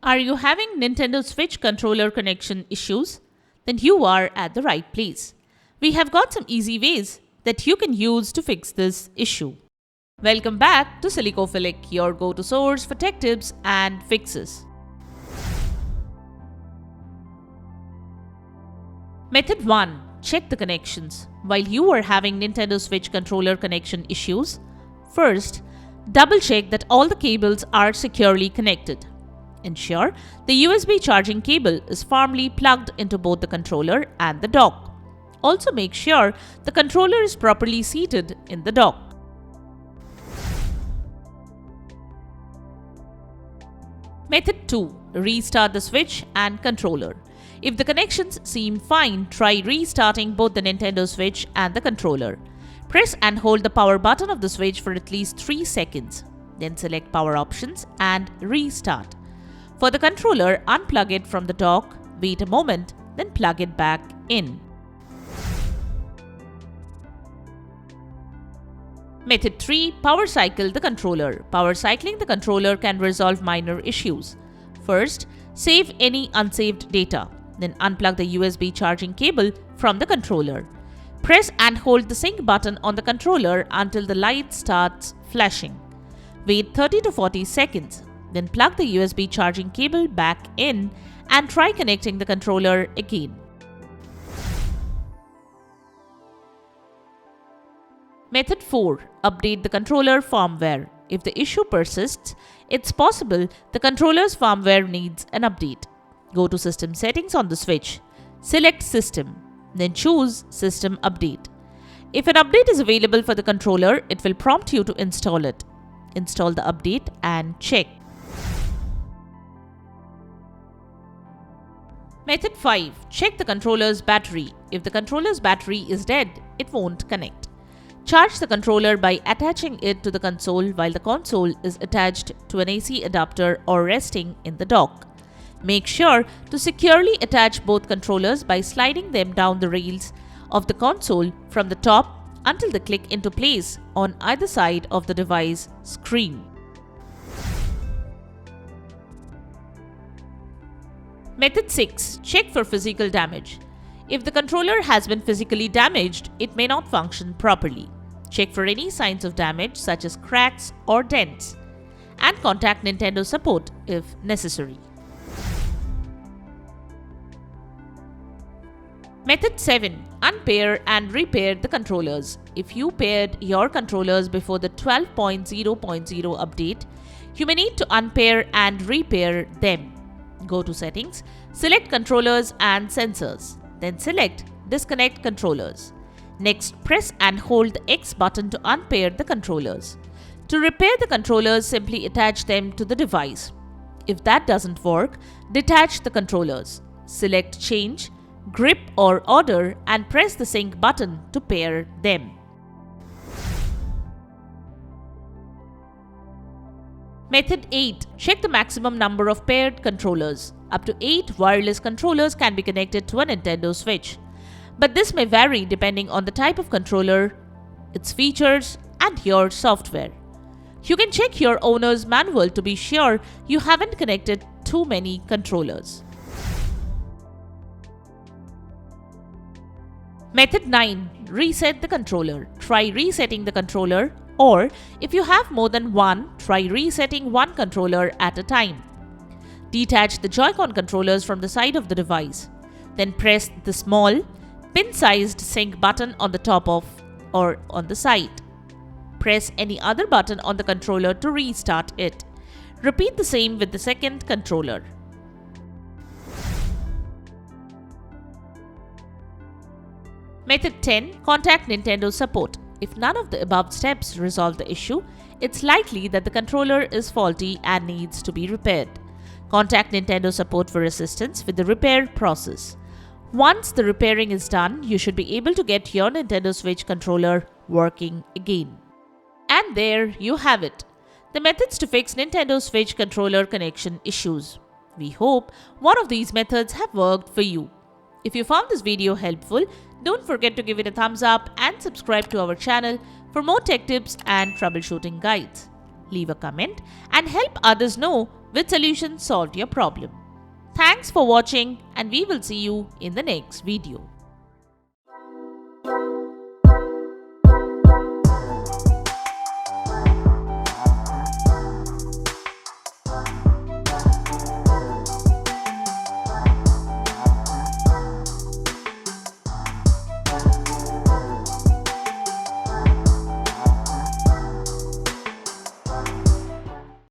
Are you having Nintendo Switch controller connection issues? Then you are at the right place. We have got some easy ways that you can use to fix this issue. Welcome back to Silicophilic, your go-to source for tech tips and fixes. Method 1. Check the connections. While you are having Nintendo Switch controller connection issues, first, double check that all the cables are securely connected. Ensure the USB charging cable is firmly plugged into both the controller and the dock. Also make sure the controller is properly seated in the dock. Method 2. Restart the switch and controller. If the connections seem fine, try restarting both the Nintendo Switch and the controller. Press and hold the power button of the Switch for at least 3 seconds. Then select Power Options and restart. For the controller, unplug it from the dock, wait a moment, then plug it back in. Method 3. Power cycle the controller. Power cycling the controller can resolve minor issues. First, save any unsaved data. Then unplug the USB charging cable from the controller. Press and hold the sync button on the controller until the light starts flashing. Wait 30 to 40 seconds. Then plug the USB charging cable back in and try connecting the controller again. Method 4. Update the controller firmware. If the issue persists, it's possible the controller's firmware needs an update. Go to System Settings on the Switch. Select System. Then choose System Update. If an update is available for the controller, it will prompt you to install it. Install the update and check. Method 5. Check the controller's battery. If the controller's battery is dead, it won't connect. Charge the controller by attaching it to the console while the console is attached to an AC adapter or resting in the dock. Make sure to securely attach both controllers by sliding them down the rails of the console from the top until they click into place on either side of the device screen. Method 6. Check for physical damage. If the controller has been physically damaged, it may not function properly. Check for any signs of damage such as cracks or dents and contact Nintendo support if necessary. Method 7. Unpair and repair the controllers. If you paired your controllers before the 12.0.0 update, you may need to unpair and repair them. Go to Settings, select Controllers and Sensors. Then select Disconnect Controllers. Next, press and hold the X button to unpair the controllers. To repair the controllers, simply attach them to the device. If that doesn't work, detach the controllers. Select Change, Grip or Order and press the sync button to pair them. Method 8. Check the maximum number of paired controllers. Up to 8 wireless controllers can be connected to a Nintendo Switch. But this may vary depending on the type of controller, its features, and your software. You can check your owner's manual to be sure you haven't connected too many controllers. Method 9. Reset the controller. Try resetting the controller, or if you have more than one, try resetting one controller at a time. Detach the Joy-Con controllers from the side of the device. Then press the small, pin-sized sync button on the top of or on the side. Press any other button on the controller to restart it. Repeat the same with the second controller. Method 10. Contact Nintendo support. If none of the above steps resolve the issue, it's likely that the controller is faulty and needs to be repaired. Contact Nintendo support for assistance with the repair process. Once the repairing is done, you should be able to get your Nintendo Switch controller working again. And there you have it, the methods to fix Nintendo Switch controller connection issues. We hope one of these methods have worked for you. If you found this video helpful, don't forget to give it a thumbs up and subscribe to our channel for more tech tips and troubleshooting guides. Leave a comment and help others know which solution solved your problem. Thanks for watching, and we will see you in the next video.